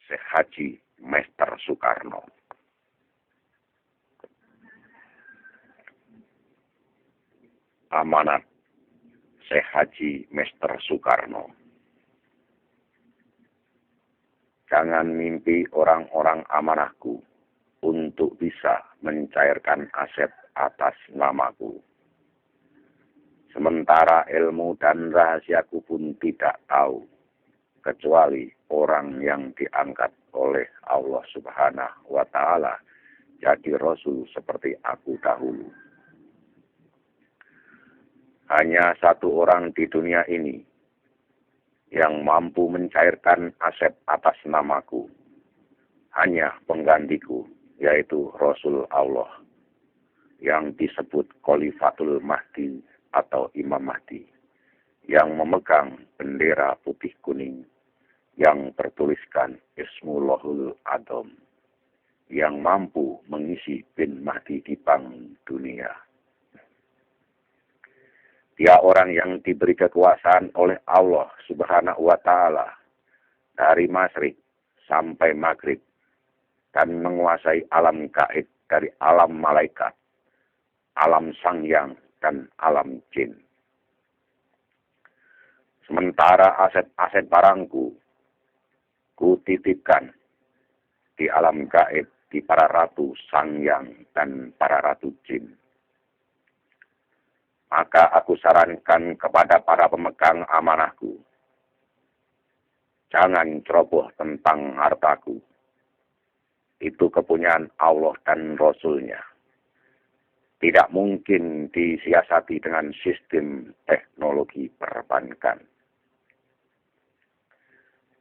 Syekh Haji Mester Soekarno. Amanat Syekh Haji Mester Soekarno. Jangan mimpi orang-orang amanahku untuk bisa mencairkan aset atas namaku. Sementara ilmu dan rahasiaku pun tidak tahu, kecuali orang yang diangkat oleh Allah Subhanahu wa Ta'ala jadi Rasul seperti aku dahulu. Hanya satu orang di dunia ini yang mampu mencairkan aset atas namaku. Hanya penggantiku, yaitu Rasul Allah, yang disebut Khalifatul Mahdi atau Imam Mahdi, yang memegang bendera putih kuning, yang bertuliskan Ismullahul Adham, yang mampu mengisi bin Mahdi di bank dunia. Dia orang yang diberi kekuasaan oleh Allah Subhanahu wa Ta'ala dari masyrik sampai maghrib dan menguasai alam gaib dari alam malaikat, alam sangyang, dan alam jin. Sementara aset-aset barangku kutitipkan di alam gaib di para ratu sangyang dan para ratu jin. Maka aku sarankan kepada para pemegang amanahku, jangan ceroboh tentang hartaku. Itu kepunyaan Allah dan Rasul-Nya. Tidak mungkin disiasati dengan sistem teknologi perbankan.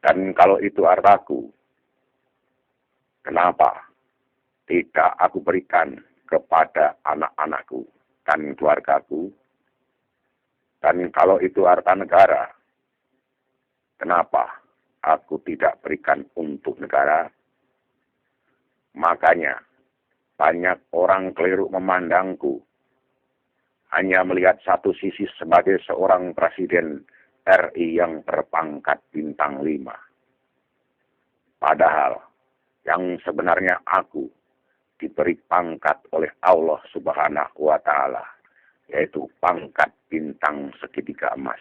Dan kalau itu hartaku, kenapa tidak aku berikan kepada anak-anakku dan keluargaku? Dan kalau itu harta negara, kenapa aku tidak berikan untuk negara? Makanya, banyak orang keliru memandangku, hanya melihat satu sisi sebagai seorang presiden RI yang berpangkat bintang 5. Padahal, yang sebenarnya aku diberi pangkat oleh Allah Subhanahu wa Ta'ala, yaitu pangkat bintang segitiga emas,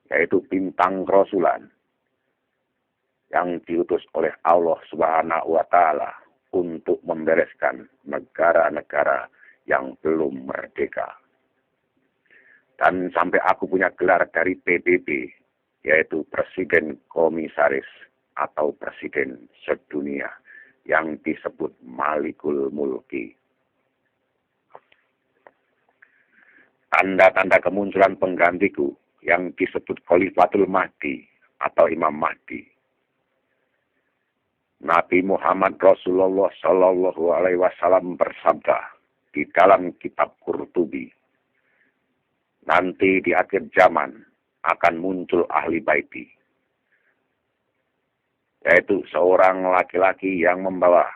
yaitu bintang kerasulan yang diutus oleh Allah Subhanahu wa Ta'ala untuk membereskan negara-negara yang belum merdeka. Dan sampai aku punya gelar dari PBB, yaitu Presiden Komisaris atau Presiden Sedunia, yang disebut Malikul Mulki. Tanda-tanda kemunculan penggantiku yang disebut Khalifatul Mahdi atau Imam Mahdi. Nabi Muhammad Rasulullah Shallallahu Alaihi Wasallam bersabda di dalam kitab Qurtubi, nanti di akhir zaman akan muncul ahli baiti, yaitu seorang laki-laki yang membawa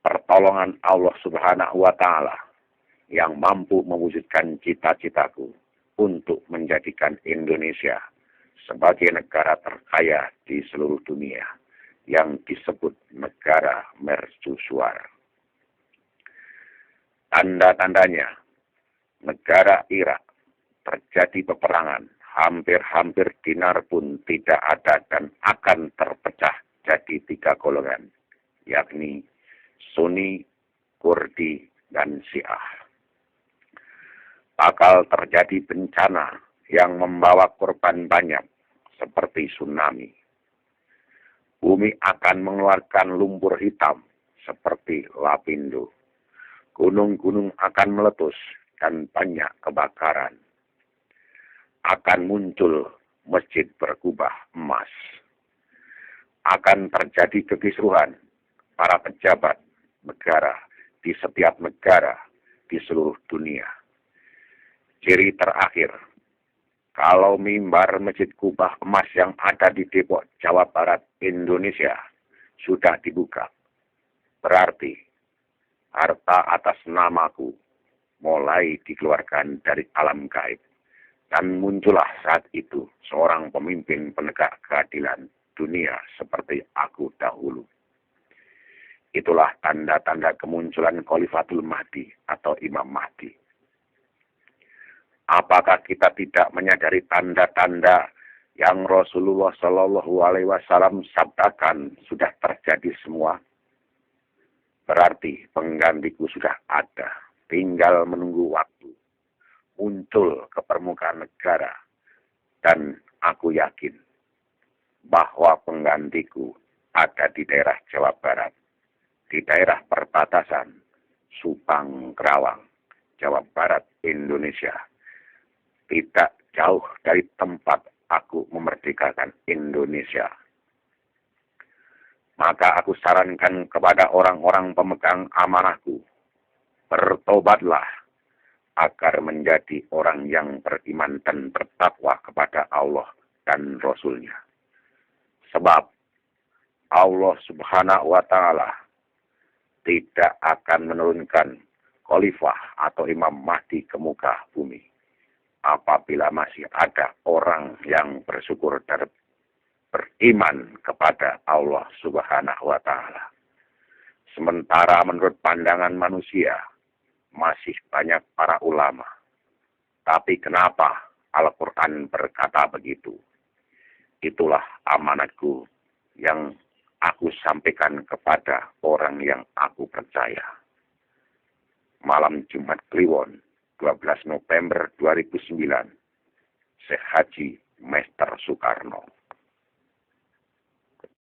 pertolongan Allah Subhanahu wa Ta'ala, yang mampu mewujudkan cita-citaku untuk menjadikan Indonesia sebagai negara terkaya di seluruh dunia yang disebut negara mercusuar. Tanda-tandanya, negara Irak terjadi peperangan, hampir-hampir dinar pun tidak ada dan akan terpecah jadi 3 golongan, yakni Sunni, Kurdi, dan Syiah. Bakal terjadi bencana yang membawa korban banyak, seperti tsunami. Bumi akan mengeluarkan lumpur hitam, seperti lapindo. Gunung-gunung akan meletus, dan banyak kebakaran. Akan muncul masjid berkubah emas. Akan terjadi kekisruhan para pejabat negara di setiap negara di seluruh dunia. Ciri terakhir, kalau mimbar Masjid Kubah Emas yang ada di Depok, Jawa Barat, Indonesia sudah dibuka, berarti harta atas namaku mulai dikeluarkan dari alam gaib Dan muncullah saat itu seorang pemimpin penegak keadilan dunia seperti aku dahulu. Itulah tanda-tanda kemunculan Khalifatul Mahdi atau Imam Mahdi. Apakah kita tidak menyadari tanda-tanda yang Rasulullah Shallallahu Alaihi Wasallam sabdakan sudah terjadi semua? Berarti penggantiku sudah ada, tinggal menunggu waktu muncul ke permukaan negara, dan aku yakin bahwa penggantiku ada di daerah Jawa Barat, di daerah perbatasan Subang, Kerawang, Jawa Barat, Indonesia. Tidak jauh dari tempat aku memerdekakan Indonesia. Maka aku sarankan kepada orang-orang pemegang amanahku, bertobatlah agar menjadi orang yang beriman dan bertakwa kepada Allah dan Rasul-Nya. Sebab Allah Subhanahu wa Ta'ala tidak akan menurunkan khalifah atau Imam Mahdi ke muka bumi apabila masih ada orang yang bersyukur dan beriman kepada Allah Subhanahu wa Ta'ala. Sementara menurut pandangan manusia masih banyak para ulama. Tapi kenapa Al-Quran berkata begitu? Itulah amanatku yang aku sampaikan kepada orang yang aku percaya. Malam Jumat Kliwon, 12 November 2009, Syekh Haji Mester Soekarno.